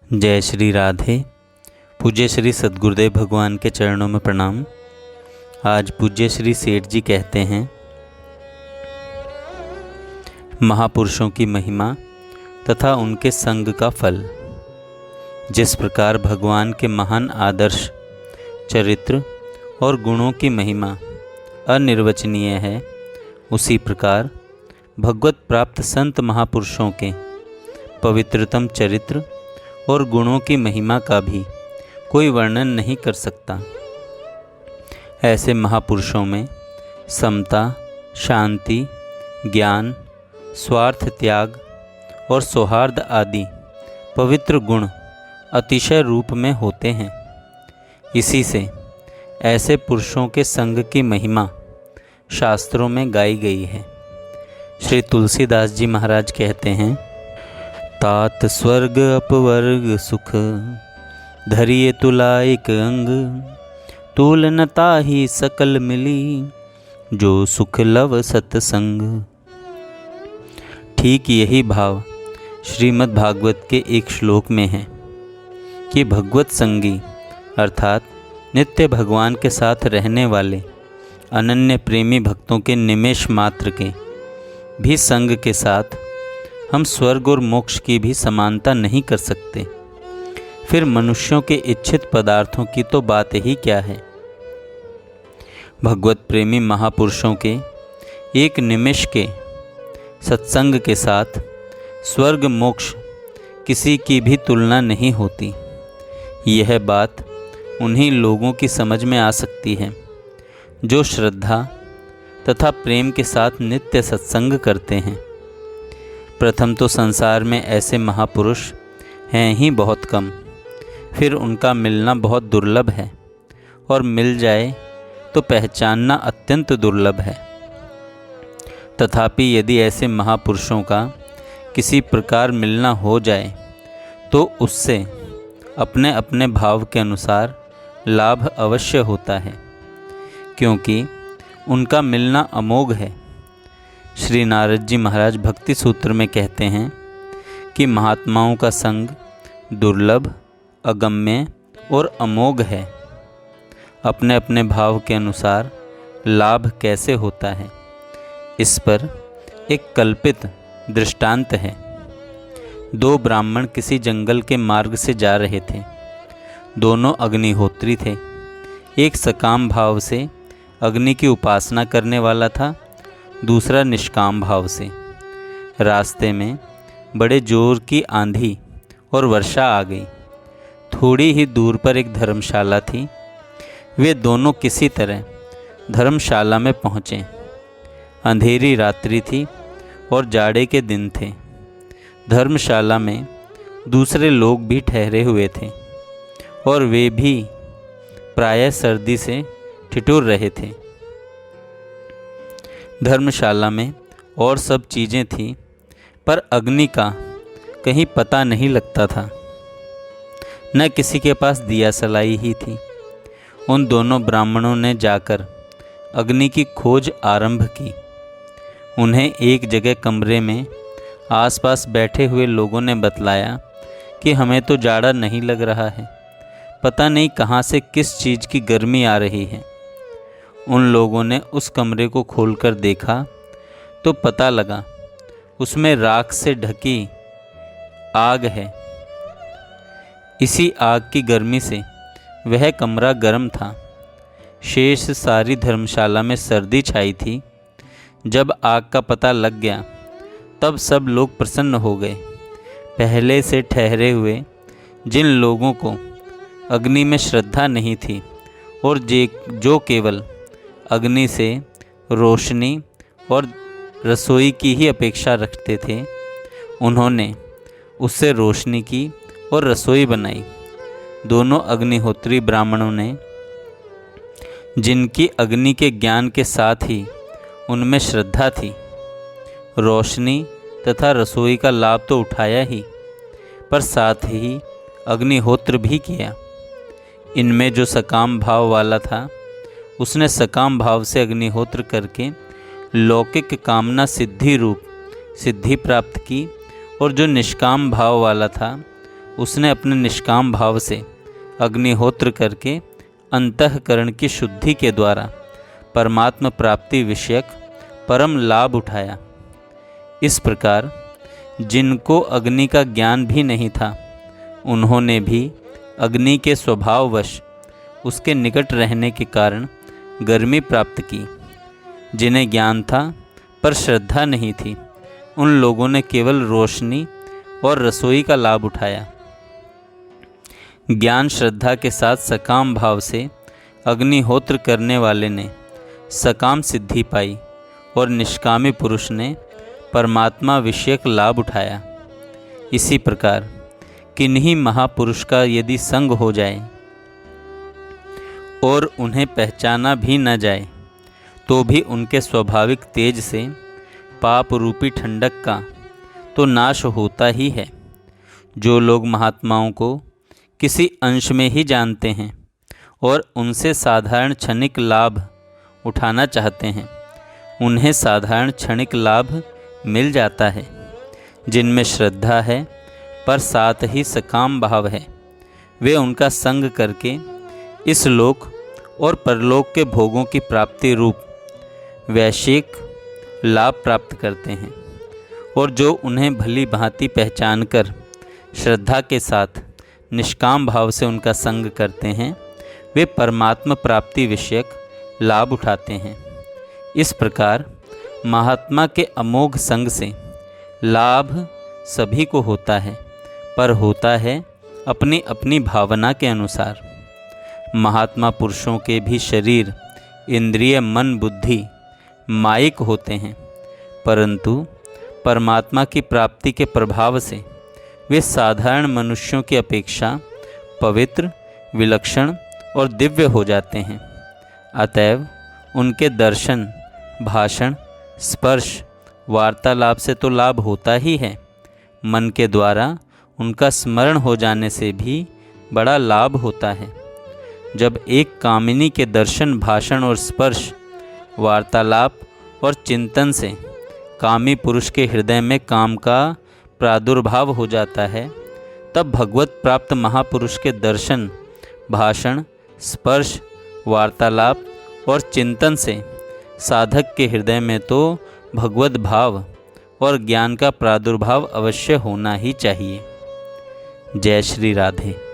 जय श्री राधे। पूज्य श्री सद्गुरुदेव भगवान के चरणों में प्रणाम। आज पूज्य श्री सेठ जी कहते हैं, महापुरुषों की महिमा तथा उनके संग का फल। जिस प्रकार भगवान के महान आदर्श, चरित्र और गुणों की महिमा अनिर्वचनीय है, उसी प्रकार भगवत प्राप्त संत महापुरुषों के पवित्रतम चरित्र और गुणों की महिमा का भी कोई वर्णन नहीं कर सकता। ऐसे महापुरुषों में समता, शांति, ज्ञान, स्वार्थ त्याग और सौहार्द आदि पवित्र गुण अतिशय रूप में होते हैं। इसी से ऐसे पुरुषों के संग की महिमा शास्त्रों में गाई गई है। श्री तुलसीदास जी महाराज कहते हैं, तात स्वर्ग अपवर्ग सुख धरिए तुलाइक अंग, तुलनता ही सकल मिली जो सुख लव सत्संग। ठीक यही भाव श्रीमद् भागवत के एक श्लोक में है कि भगवत संगी अर्थात नित्य भगवान के साथ रहने वाले अनन्य प्रेमी भक्तों के निमेष मात्र के भी संग के साथ हम स्वर्ग और मोक्ष की भी समानता नहीं कर सकते। फिर मनुष्यों के इच्छित पदार्थों की तो बात ही क्या है। भगवत प्रेमी महापुरुषों के एक निमिष के सत्संग के साथ स्वर्ग मोक्ष किसी की भी तुलना नहीं होती। यह बात उन्हीं लोगों की समझ में आ सकती है जो श्रद्धा तथा प्रेम के साथ नित्य सत्संग करते हैं। प्रथम तो संसार में ऐसे महापुरुष हैं ही बहुत कम, फिर उनका मिलना बहुत दुर्लभ है और मिल जाए तो पहचानना अत्यंत दुर्लभ है। तथापि यदि ऐसे महापुरुषों का किसी प्रकार मिलना हो जाए तो उससे अपने अपने भाव के अनुसार लाभ अवश्य होता है, क्योंकि उनका मिलना अमोघ है। श्री नारद जी महाराज भक्ति सूत्र में कहते हैं कि महात्माओं का संग दुर्लभ, अगम्य और अमोघ है। अपने अपने भाव के अनुसार लाभ कैसे होता है, इस पर एक कल्पित दृष्टांत है। दो ब्राह्मण किसी जंगल के मार्ग से जा रहे थे। दोनों अग्निहोत्री थे। एक सकाम भाव से अग्नि की उपासना करने वाला था, दूसरा निष्काम भाव से। रास्ते में बड़े जोर की आंधी और वर्षा आ गई। थोड़ी ही दूर पर एक धर्मशाला थी। वे दोनों किसी तरह धर्मशाला में पहुँचे। अंधेरी रात्रि थी और जाड़े के दिन थे। धर्मशाला में दूसरे लोग भी ठहरे हुए थे और वे भी प्रायः सर्दी से ठिठुर रहे थे। धर्मशाला में और सब चीज़ें थीं, पर अग्नि का कहीं पता नहीं लगता था। न किसी के पास दिया सलाई ही थी। उन दोनों ब्राह्मणों ने जाकर अग्नि की खोज आरंभ की। उन्हें एक जगह कमरे में आसपास बैठे हुए लोगों ने बतलाया कि हमें तो जाड़ा नहीं लग रहा है, पता नहीं कहाँ से किस चीज़ की गर्मी आ रही है। उन लोगों ने उस कमरे को खोलकर देखा तो पता लगा उसमें राख से ढकी आग है। इसी आग की गर्मी से वह कमरा गर्म था। शेष सारी धर्मशाला में सर्दी छाई थी। जब आग का पता लग गया तब सब लोग प्रसन्न हो गए। पहले से ठहरे हुए जिन लोगों को अग्नि में श्रद्धा नहीं थी और जो केवल अग्नि से रोशनी और रसोई की ही अपेक्षा रखते थे, उन्होंने उससे रोशनी की और रसोई बनाई। दोनों अग्निहोत्री ब्राह्मणों ने, जिनकी अग्नि के ज्ञान के साथ ही उनमें श्रद्धा थी, रोशनी तथा रसोई का लाभ तो उठाया ही, पर साथ ही अग्निहोत्र भी किया। इनमें जो सकाम भाव वाला था, उसने सकाम भाव से अग्निहोत्र करके लौकिक कामना सिद्धि रूप सिद्धि प्राप्त की, और जो निष्काम भाव वाला था उसने अपने निष्काम भाव से अग्निहोत्र करके अंतःकरण की शुद्धि के द्वारा परमात्मा प्राप्ति विषयक परम लाभ उठाया। इस प्रकार जिनको अग्नि का ज्ञान भी नहीं था, उन्होंने भी अग्नि के स्वभाववश उसके निकट रहने के कारण गर्मी प्राप्त की। जिन्हें ज्ञान था पर श्रद्धा नहीं थी, उन लोगों ने केवल रोशनी और रसोई का लाभ उठाया। ज्ञान श्रद्धा के साथ सकाम भाव से अग्निहोत्र करने वाले ने सकाम सिद्धि पाई और निष्कामी पुरुष ने परमात्मा विषयक लाभ उठाया। इसी प्रकार किन्हीं महापुरुष का यदि संग हो जाए और उन्हें पहचाना भी न जाए, तो भी उनके स्वाभाविक तेज से पाप रूपी ठंडक का तो नाश होता ही है। जो लोग महात्माओं को किसी अंश में ही जानते हैं और उनसे साधारण क्षणिक लाभ उठाना चाहते हैं, उन्हें साधारण क्षणिक लाभ मिल जाता है। जिनमें श्रद्धा है पर साथ ही सकाम भाव है, वे उनका संग करके इस लोक और परलोक के भोगों की प्राप्ति रूप वैश्विक लाभ प्राप्त करते हैं। और जो उन्हें भली भांति पहचान कर श्रद्धा के साथ निष्काम भाव से उनका संग करते हैं, वे परमात्मा प्राप्ति विषयक लाभ उठाते हैं। इस प्रकार महात्मा के अमोघ संग से लाभ सभी को होता है, पर होता है अपनी अपनी भावना के अनुसार। महात्मा पुरुषों के भी शरीर, इंद्रिय, मन, बुद्धि माइक होते हैं, परंतु परमात्मा की प्राप्ति के प्रभाव से वे साधारण मनुष्यों की अपेक्षा पवित्र, विलक्षण और दिव्य हो जाते हैं। अतएव उनके दर्शन, भाषण, स्पर्श, वार्तालाप से तो लाभ होता ही है, मन के द्वारा उनका स्मरण हो जाने से भी बड़ा लाभ होता है। जब एक कामिनी के दर्शन, भाषण और स्पर्श, वार्तालाप और चिंतन से कामी पुरुष के हृदय में काम का प्रादुर्भाव हो जाता है, तब भगवत प्राप्त महापुरुष के दर्शन, भाषण, स्पर्श, वार्तालाप और चिंतन से साधक के हृदय में तो भगवत भाव और ज्ञान का प्रादुर्भाव अवश्य होना ही चाहिए। जय श्री राधे।